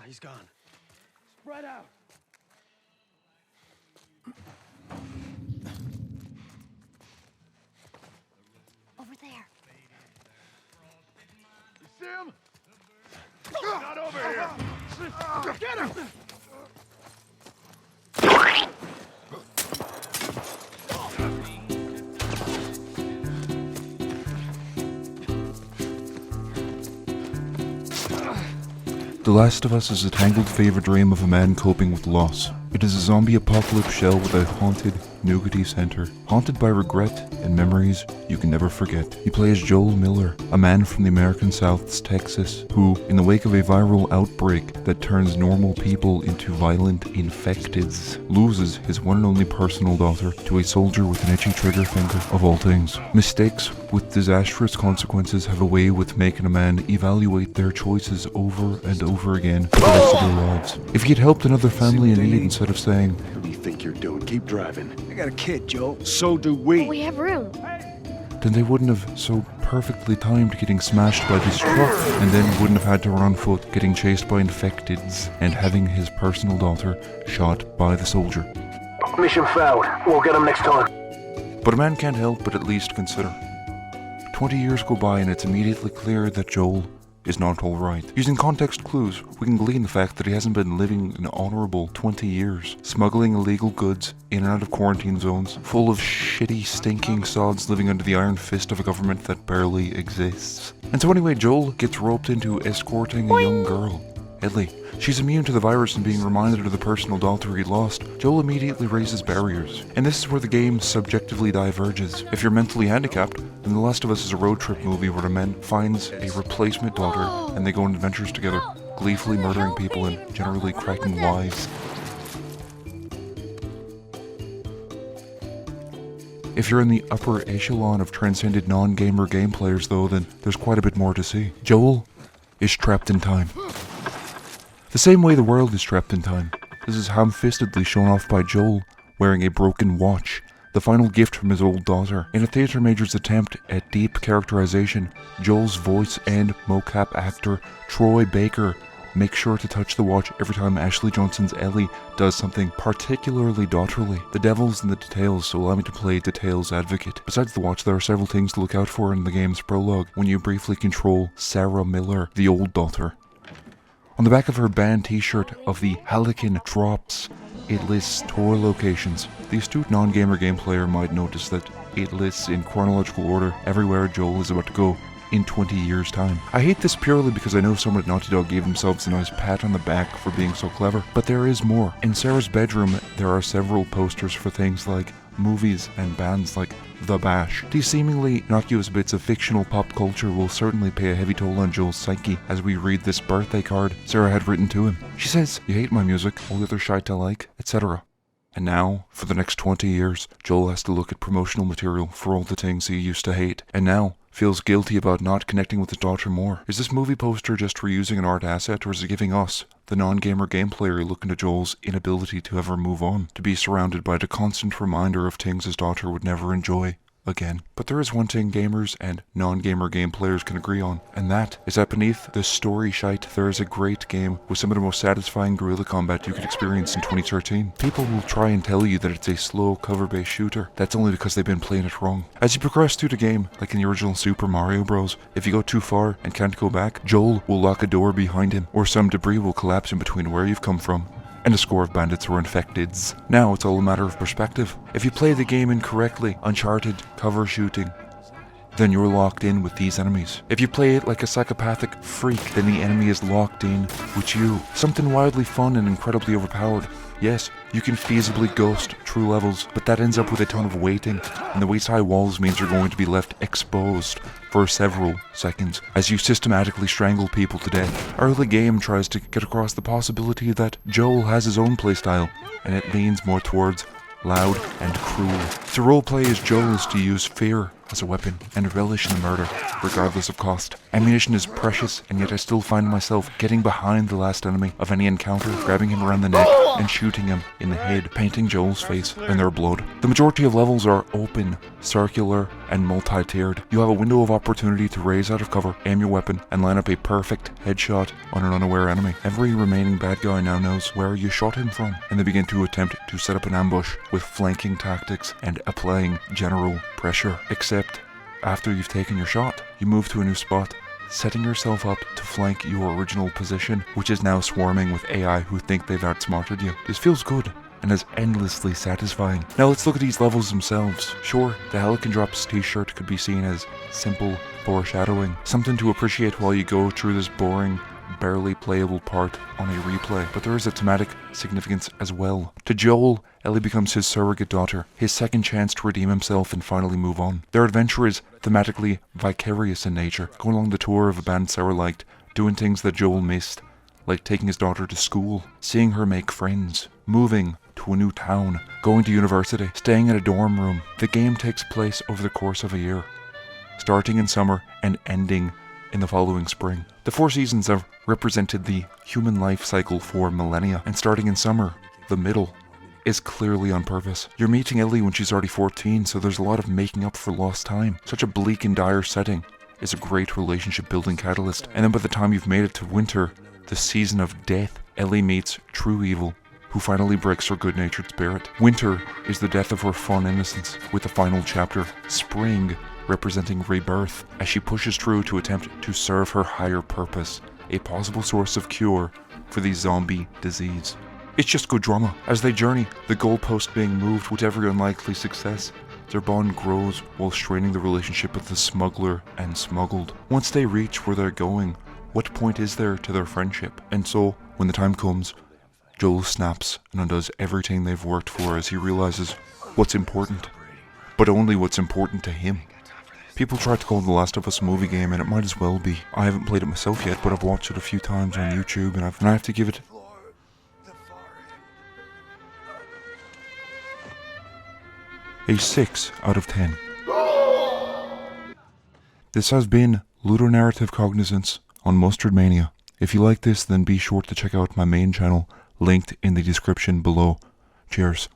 He's gone. Spread out. Over there. You see him? Not over here. Get him! The Last of Us is a tangled fever dream of a man coping with loss. It is a zombie apocalypse shell with a haunted, nougaty center, haunted by regret and memories you can never forget. You play as Joel Miller, a man from the American South's Texas, who, in the wake of a viral outbreak that turns normal people into violent infecteds, loses his one and only personal daughter to a soldier with an itchy trigger finger, of all things. Mistakes with disastrous consequences have a way with making a man evaluate their choices over and over again for the rest of their lives. If he had helped another family in need instead of saying, "What do you think you're doing? Keep driving." I got a kid, Joe. So do we. We have room. then they wouldn't have so perfectly timed getting smashed by this truck, and then wouldn't have had to run on foot, getting chased by infecteds, and having his personal daughter shot by the soldier. Mission failed. We'll get him next time. But a man can't help but at least consider. 20 years go by and it's immediately clear that Joel is not alright. Using context clues, we can glean the fact that he hasn't been living an honourable 20 years, smuggling illegal goods in and out of quarantine zones, full of shitty, stinking sods living under the iron fist of a government that barely exists. And so anyway, Joel gets roped into escorting a young girl, Ellie. She's immune to the virus and being reminded of the personal daughter he lost. Joel immediately raises barriers, and this is where the game subjectively diverges. If you're mentally handicapped, then The Last of Us is a road trip movie where a man finds a replacement daughter and they go on adventures together, gleefully murdering people and generally cracking wise. If you're in the upper echelon of transcended non-gamer game players though, then there's quite a bit more to see. Joel is trapped in time. The same way the world is trapped in time. This is ham-fistedly shown off by Joel wearing a broken watch, the final gift from his old daughter. In a theatre major's attempt at deep characterization, Joel's voice and mocap actor Troy Baker make sure to touch the watch every time Ashley Johnson's Ellie does something particularly daughterly. The devil's in the details, so allow me to play details advocate. Besides the watch, there are several things to look out for in the game's prologue when you briefly control Sarah Miller, the old daughter. On the back of her band t-shirt of the Halcyon Drops, it lists tour locations. The astute non-gamer game player might notice that it lists in chronological order everywhere Joel is about to go in 20 years' time. I hate this purely because I know someone at Naughty Dog gave themselves a nice pat on the back for being so clever, but there is more. In Sarah's bedroom, there are several posters for things like movies and bands like The Bash. These seemingly innocuous bits of fictional pop culture will certainly pay a heavy toll on Joel's psyche as we read this birthday card Sarah had written to him. She says, "You hate my music, all the other shite I like, etc." And now, for the next 20 years, Joel has to look at promotional material for all the things he used to hate, and now feels guilty about not connecting with his daughter more. Is this movie poster just reusing an art asset, or is it giving us, the non-gamer game player, a look into Joel's inability to ever move on, to be surrounded by the constant reminder of things his daughter would never enjoy again? But there is one thing gamers and non-gamer game players can agree on, and that is that beneath the story shite, there is a great game with some of the most satisfying guerrilla combat you could experience in 2013. People will try and tell you that it's a slow cover-based shooter. That's only because they've been playing it wrong. As you progress through the game, like in the original Super Mario Bros., if you go too far and can't go back, Joel will lock a door behind him, or some debris will collapse in between where you've come from, and a score of bandits were infecteds. Now it's all a matter of perspective. If you play the game incorrectly, Uncharted cover shooting, then you're locked in with these enemies. If you play it like a psychopathic freak, then the enemy is locked in with you. Something wildly fun and incredibly overpowered. Yes, you can feasibly ghost true levels, but that ends up with a ton of waiting, and the waist-high walls means you're going to be left exposed for several seconds as you systematically strangle people to death. Early game tries to get across the possibility that Joel has his own playstyle, and it leans more towards loud and cruel. To roleplay as Joel is to use fear as a weapon and relish in the murder, regardless of cost. Ammunition is precious, and yet I still find myself getting behind the last enemy of any encounter, grabbing him around the neck and shooting him in the head, painting Joel's face in their blood. The majority of levels are open, circular, and multi-tiered. You have a window of opportunity to raise out of cover, aim your weapon, and line up a perfect headshot on an unaware enemy. Every remaining bad guy now knows where you shot him from, and they begin to attempt to set up an ambush with flanking tactics and applying general pressure. Except after you've taken your shot, you move to a new spot, setting yourself up to flank your original position, which is now swarming with AI who think they've outsmarted you. This feels good and is endlessly satisfying. Now let's look at these levels themselves. Sure, the Helican Drops t-shirt could be seen as simple foreshadowing, something to appreciate while you go through this boring, barely playable part on a replay, but there is a thematic significance as well. To Joel, Ellie becomes his surrogate daughter, his second chance to redeem himself and finally move on. Their adventure is thematically vicarious in nature, going along the tour of a band Sarah liked, doing things that Joel missed, like taking his daughter to school, seeing her make friends, moving to a new town, going to university, staying in a dorm room. The game takes place over the course of a year, starting in summer and ending in the following spring. The 4 seasons have represented the human life cycle for millennia, and starting in summer, the middle, is clearly on purpose. You're meeting Ellie when she's already 14, so there's a lot of making up for lost time. Such a bleak and dire setting is a great relationship building catalyst, and then by the time you've made it to winter, the season of death, Ellie meets true evil, who finally breaks her good-natured spirit. Winter is the death of her fun innocence, with the final chapter, spring, representing rebirth, as she pushes through to attempt to serve her higher purpose, a possible source of cure for the zombie disease. It's just good drama. As they journey, the goalpost being moved with every unlikely success, their bond grows while straining the relationship with the smuggler and smuggled. Once they reach where they're going, what point is there to their friendship? And so, when the time comes, Joel snaps and undoes everything they've worked for as he realizes what's important, but only what's important to him. People try to call The Last of Us a movie game, and it might as well be. I haven't played it myself yet, but I've watched it a few times on YouTube, and I have to give it a 6 out of 10. This has been Ludonarrative Cognizance on Mustard Mania. If you like this, then be sure to check out my main channel, linked in the description below. Cheers.